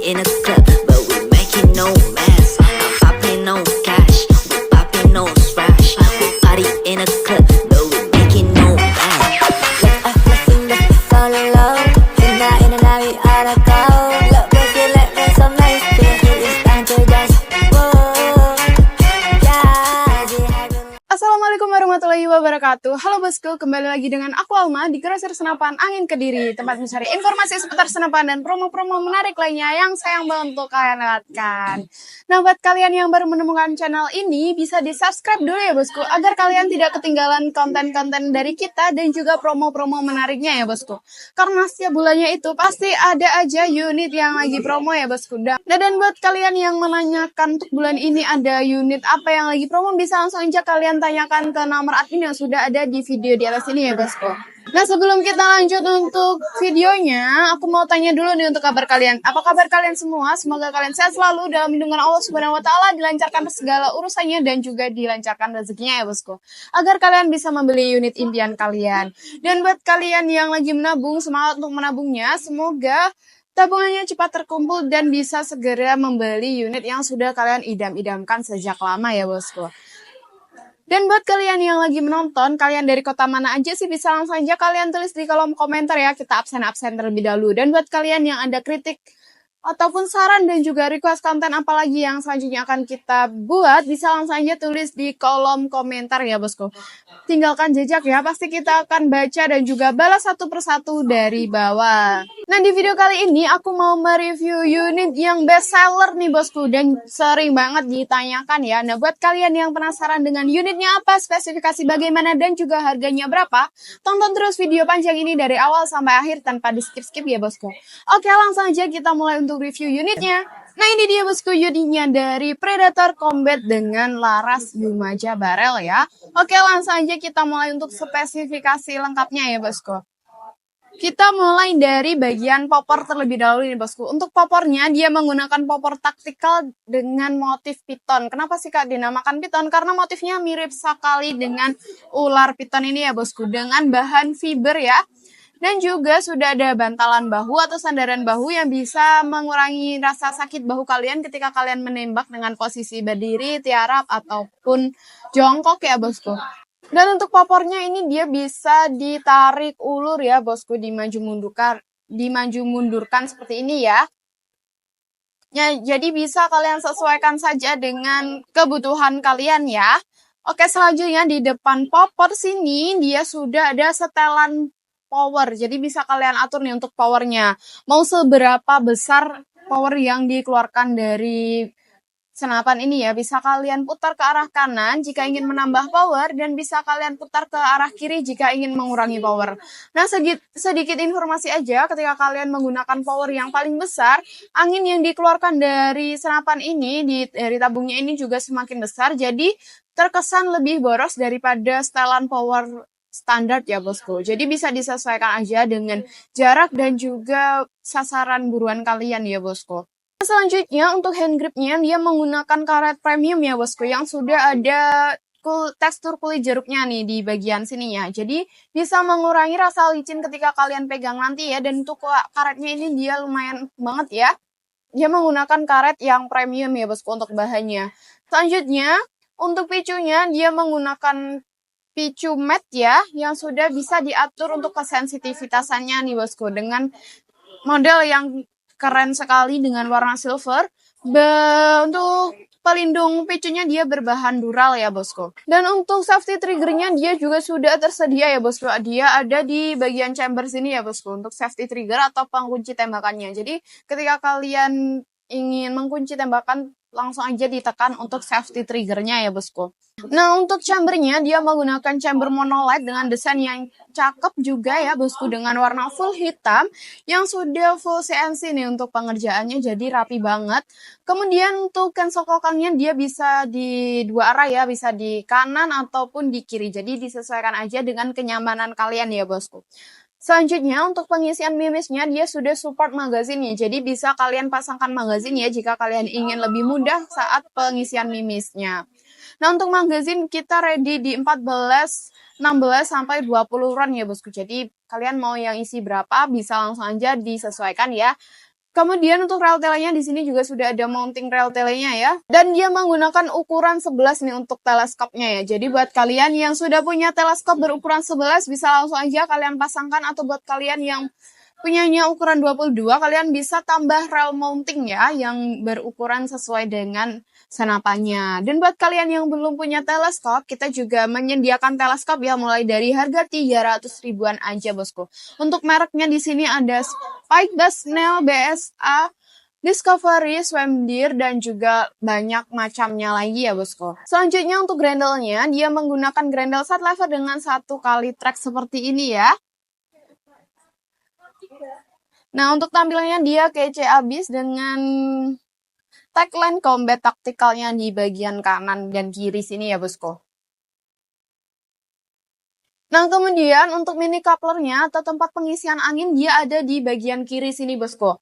in a club, but we making no mess. I'm popping no cash, we popping no trash. We party in a club, but we making no mess. Let us sing this fall in love. Tonight in and out we oughta go. Look, baby, let me some nice things. It's time to dance. Whoa, yeah, they having. Assalamualaikum warahmatullahi wabarakatuh. Halo bosku, kembali lagi dengan aku Alma di Grosir Senapan Angin Kediri, tempat mencari informasi seputar senapan dan promo-promo menarik lainnya yang sayang banget untuk kalian lewatkan. Nah, buat kalian yang baru menemukan channel ini, bisa di-subscribe dulu ya bosku, agar kalian tidak ketinggalan konten-konten dari kita dan juga promo-promo menariknya ya bosku. Karena setiap bulannya itu pasti ada aja unit yang lagi promo ya bosku. Dan buat kalian yang menanyakan untuk bulan ini ada unit apa yang lagi promo, bisa langsung aja kalian tanyakan ke nomor admin yang sudah ada di video di atas ini ya bosku. Nah, sebelum kita lanjut untuk videonya, aku mau tanya dulu nih untuk kabar kalian. Apa kabar kalian semua? Semoga kalian sehat selalu dalam lindungan Allah Subhanahu wa taala, dilancarkan segala urusannya dan juga dilancarkan rezekinya ya bosku. Agar kalian bisa membeli unit impian kalian. Dan buat kalian yang lagi menabung, semangat untuk menabungnya. Semoga tabungannya cepat terkumpul dan bisa segera membeli unit yang sudah kalian idam-idamkan sejak lama ya bosku. Dan buat kalian yang lagi menonton, kalian dari kota mana aja sih, bisa langsung aja kalian tulis di kolom komentar ya, kita absen-absen terlebih dahulu. Dan buat kalian yang ada kritik ataupun saran dan juga request konten apalagi yang selanjutnya akan kita buat, bisa langsung aja tulis di kolom komentar ya bosku. Tinggalkan jejak ya, pasti kita akan baca dan juga balas satu persatu dari bawah. Nah, di video kali ini aku mau mereview unit yang best seller nih bosku, dan sering banget ditanyakan ya. Nah, buat kalian yang penasaran dengan unitnya apa, spesifikasi bagaimana, dan juga harganya berapa, tonton terus video panjang ini dari awal sampai akhir tanpa di skip-skip ya bosku. Oke, langsung aja kita mulai untuk review unitnya. Nah, ini dia bosku unitnya dari Predator Combat dengan laras Yumaja barel ya. Oke, langsung aja kita mulai untuk spesifikasi lengkapnya ya bosku. Kita mulai dari bagian popor terlebih dahulu nih bosku. Untuk popornya dia menggunakan popor taktikal dengan motif piton. Kenapa sih kak dinamakan piton? Karena motifnya mirip sekali dengan ular piton ini ya bosku. Dengan bahan fiber ya. Dan juga sudah ada bantalan bahu atau sandaran bahu yang bisa mengurangi rasa sakit bahu kalian ketika kalian menembak dengan posisi berdiri, tiarap, ataupun jongkok ya bosku. Dan untuk popornya ini dia bisa ditarik ulur ya bosku, dimaju mundurkan seperti ini ya. Ya, jadi bisa kalian sesuaikan saja dengan kebutuhan kalian ya. Oke, selanjutnya di depan popor sini dia sudah ada setelan power. Jadi bisa kalian atur nih untuk powernya. Mau seberapa besar power yang dikeluarkan dari senapan ini ya, bisa kalian putar ke arah kanan jika ingin menambah power, dan bisa kalian putar ke arah kiri jika ingin mengurangi power. Nah, sedikit informasi aja, ketika kalian menggunakan power yang paling besar, angin yang dikeluarkan dari senapan ini, dari tabungnya ini juga semakin besar, jadi terkesan lebih boros daripada setelan power standar ya bosku. Jadi bisa disesuaikan aja dengan jarak dan juga sasaran buruan kalian ya bosku. Selanjutnya untuk hand gripnya dia menggunakan karet premium ya bosku, yang sudah ada tekstur kulit jeruknya nih di bagian sininya. Jadi bisa mengurangi rasa licin ketika kalian pegang nanti ya. Dan untuk karetnya ini dia lumayan banget ya. Dia menggunakan karet yang premium ya bosku untuk bahannya. Selanjutnya untuk picunya dia menggunakan picu matte ya, yang sudah bisa diatur untuk kesensitivitasannya nih bosku, dengan model yang keren sekali dengan warna silver. Untuk pelindung picunya dia berbahan dural ya bosku. Dan untuk safety triggernya dia juga sudah tersedia ya bosku. Dia ada di bagian chamber sini ya bosku, untuk safety trigger atau pengunci tembakannya. Jadi ketika kalian ingin mengunci tembakan, langsung aja ditekan untuk safety triggernya ya bosku. Nah, untuk chambernya dia menggunakan chamber monolight dengan desain yang cakep juga ya bosku, dengan warna full hitam yang sudah full CNC nih untuk pengerjaannya, jadi rapi banget. Kemudian untuk cancel kokangnya dia bisa di dua arah ya, bisa di kanan ataupun di kiri, jadi disesuaikan aja dengan kenyamanan kalian ya bosku. Selanjutnya untuk pengisian mimisnya dia sudah support magazinnya, jadi bisa kalian pasangkan magazin ya jika kalian ingin lebih mudah saat pengisian mimisnya. Nah, untuk magazin kita ready di 14, 16 sampai 20 round ya bosku. Jadi kalian mau yang isi berapa bisa langsung aja disesuaikan ya. Kemudian untuk rel telenya di sini juga sudah ada mounting rel telenya ya. Dan dia menggunakan ukuran 11 nih untuk teleskopnya ya. Jadi buat kalian yang sudah punya teleskop berukuran 11 bisa langsung aja kalian pasangkan, atau buat kalian yang punyanya ukuran 22 kalian bisa tambah rel mounting ya yang berukuran sesuai dengan senapannya. Dan buat kalian yang belum punya teleskop, kita juga menyediakan teleskop ya mulai dari harga 300 ribuan aja bosku. Untuk mereknya di sini ada Spikebass, Snell, BSA, Discovery, Swimdeer, dan juga banyak macamnya lagi ya bosku. Selanjutnya untuk grendelnya, dia menggunakan grendel side lever dengan 1 kali track seperti ini ya. Nah untuk tampilannya dia kece abis dengan tagline combat taktikalnya di bagian kanan dan kiri sini ya bosku. Nah kemudian untuk mini couplernya atau tempat pengisian angin dia ada di bagian kiri sini bosku.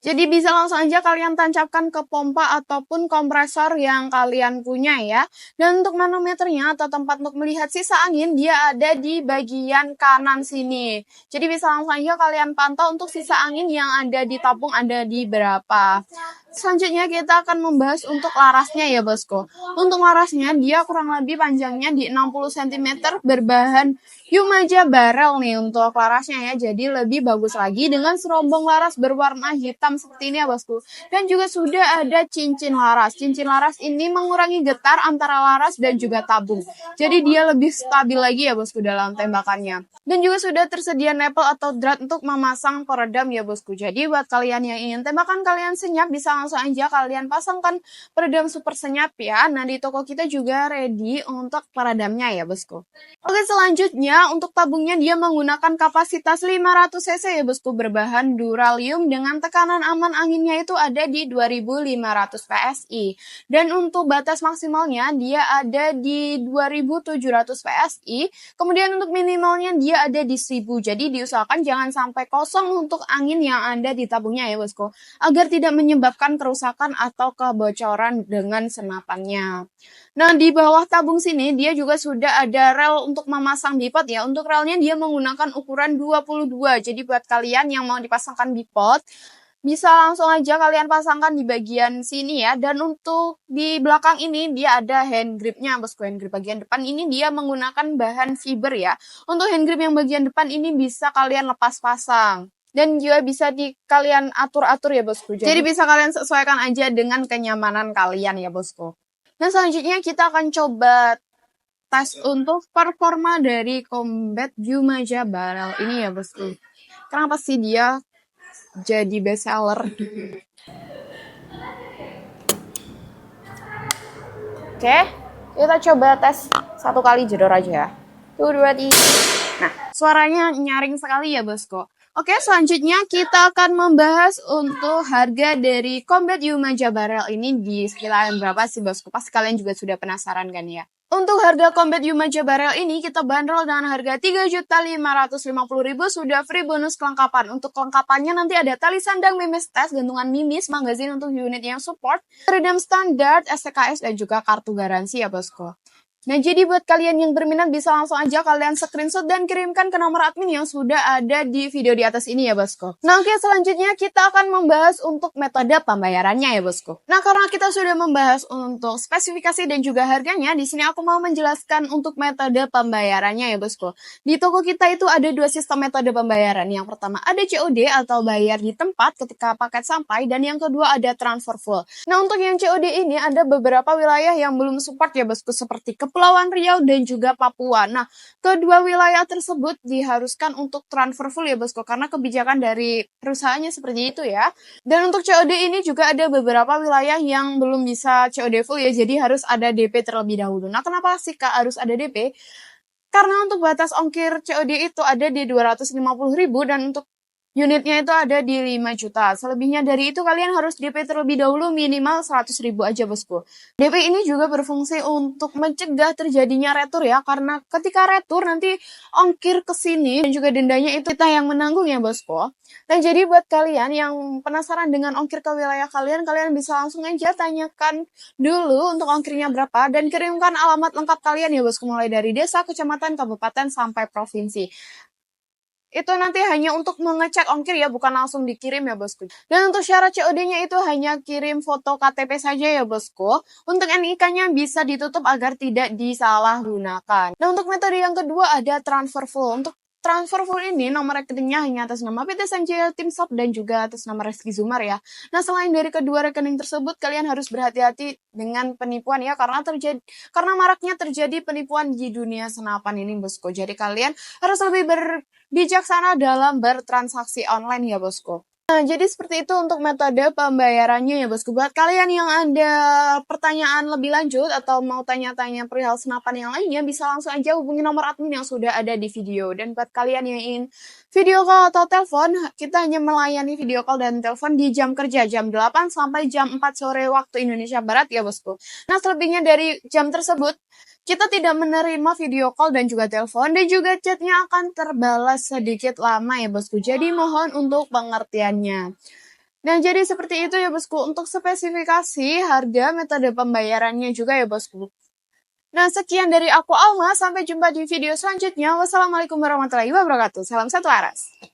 Jadi bisa langsung aja kalian tancapkan ke pompa ataupun kompresor yang kalian punya ya. Dan untuk manometernya atau tempat untuk melihat sisa angin dia ada di bagian kanan sini. Jadi bisa langsung aja kalian pantau untuk sisa angin yang ada di tabung ada di berapa. Selanjutnya kita akan membahas untuk larasnya ya bosku. Untuk larasnya dia kurang lebih panjangnya di 60 cm berbahan Yumaja barrel nih untuk larasnya ya. Jadi lebih bagus lagi dengan serombong laras berwarna hitam seperti ini ya bosku. Dan juga sudah ada cincin laras. Cincin laras ini mengurangi getar antara laras dan juga tabung. Jadi dia lebih stabil lagi ya bosku dalam tembakannya. Dan juga sudah tersedia nipple atau drat untuk memasang peredam ya bosku. Jadi buat kalian yang ingin tembakan kalian senyap bisa langsung aja kalian pasangkan peredam super senyap ya. Nah di toko kita juga ready untuk peredamnya ya bosku. Oke selanjutnya untuk tabungnya dia menggunakan kapasitas 500 cc ya bosku berbahan duralium dengan tekanan aman anginnya itu ada di 2500 PSI. Dan untuk batas maksimalnya dia ada di 2700 PSI. Kemudian untuk minimalnya dia ada di 1000. Jadi diusahakan jangan sampai kosong untuk angin yang ada di tabungnya ya bosku. Agar tidak menyebabkan kerusakan atau kebocoran dengan senapannya. Nah di bawah tabung sini dia juga sudah ada rel untuk memasang bipod ya. Untuk relnya dia menggunakan ukuran 22. Jadi buat kalian yang mau dipasangkan bipod bisa langsung aja kalian pasangkan di bagian sini ya. Dan untuk di belakang ini dia ada hand gripnya bosku. Hand grip bagian depan ini dia menggunakan bahan fiber ya. Untuk hand grip yang bagian depan ini bisa kalian lepas pasang. Dan juga bisa kalian atur-atur ya bosku. Jadi bisa kalian sesuaikan aja dengan kenyamanan kalian ya bosku. Nah selanjutnya kita akan coba tes untuk performa dari Combat Yumaja barrel ini ya bosku. Kenapa sih dia jadi best seller? Oke, kita coba tes 1 kali jedor aja ya. 1, 2, 3. Nah, suaranya nyaring sekali ya bosku. Oke, selanjutnya kita akan membahas untuk harga dari Combat Yumaja barrel ini di sekitaran berapa sih bosku. Pasti kalian juga sudah penasaran kan ya. Untuk harga Combat Yumaja barrel ini kita bandrol dengan harga 3.550.000 sudah free bonus kelengkapan. Untuk kelengkapannya nanti ada tali sandang, mimis tes, gantungan mimis, magazin untuk unit yang support, peredam standar, STKS, dan juga kartu garansi ya bosku. Nah jadi buat kalian yang berminat bisa langsung aja kalian screenshot dan kirimkan ke nomor admin yang sudah ada di video di atas ini ya bosku. Nah oke selanjutnya kita akan membahas untuk metode pembayarannya ya bosku. Nah karena kita sudah membahas untuk spesifikasi dan juga harganya, di sini aku mau menjelaskan untuk metode pembayarannya ya bosku. Di toko kita itu ada 2 sistem metode pembayaran. Yang pertama ada COD atau bayar di tempat ketika paket sampai, dan yang kedua ada transfer full. Nah untuk yang COD ini ada beberapa wilayah yang belum support ya bosku, seperti Kepulauan Riau dan juga Papua. Nah, kedua wilayah tersebut diharuskan untuk transfer full ya bosku, karena kebijakan dari perusahaannya seperti itu ya. Dan untuk COD ini juga ada beberapa wilayah yang belum bisa COD full ya, jadi harus ada DP terlebih dahulu. Nah, kenapa sih Kak harus ada DP? Karena untuk batas ongkir COD itu ada di 250.000 dan untuk unitnya itu ada di 5 juta. Selebihnya dari itu kalian harus DP terlebih dahulu minimal 100.000 aja bosku. DP ini juga berfungsi untuk mencegah terjadinya retur ya. Karena ketika retur nanti ongkir ke sini dan juga dendanya itu kita yang menanggung ya bosku. Dan jadi buat kalian yang penasaran dengan ongkir ke wilayah kalian, kalian bisa langsung aja tanyakan dulu untuk ongkirnya berapa. Dan kirimkan alamat lengkap kalian ya bosku. Mulai dari desa, kecamatan, kabupaten, sampai provinsi. itu nanti hanya untuk mengecek ongkir ya, bukan langsung dikirim ya bosku. Dan untuk syarat COD-nya itu hanya kirim foto KTP saja ya bosku. Untuk NIK-nya bisa ditutup agar tidak disalahgunakan. Nah untuk metode yang kedua ada transfer full. Untuk transfer full ini nomor rekeningnya hanya atas nama PT Sanjaya Timshop dan juga atas nama Reski Zumar ya. Nah selain dari kedua rekening tersebut kalian harus berhati-hati dengan penipuan ya karena maraknya terjadi penipuan di dunia senapan ini bosku. Jadi kalian harus lebih bijaksana dalam bertransaksi online ya bosku. Nah, jadi seperti itu untuk metode pembayarannya ya bosku. Buat kalian yang ada pertanyaan lebih lanjut atau mau tanya-tanya perihal senapan yang lainnya, bisa langsung aja hubungi nomor admin yang sudah ada di video. Dan buat kalian yang ingin video call atau telepon, kita hanya melayani video call dan telepon di jam kerja, jam 8 sampai jam 4 sore waktu Indonesia Barat ya bosku. Nah, selebihnya dari jam tersebut, kita tidak menerima video call dan juga telepon dan juga chatnya akan terbalas sedikit lama ya bosku. Jadi mohon untuk pengertiannya. Nah jadi seperti itu ya bosku untuk spesifikasi harga metode pembayarannya juga ya bosku. Nah sekian dari aku Alma, sampai jumpa di video selanjutnya. Wassalamualaikum warahmatullahi wabarakatuh. Salam satu aras.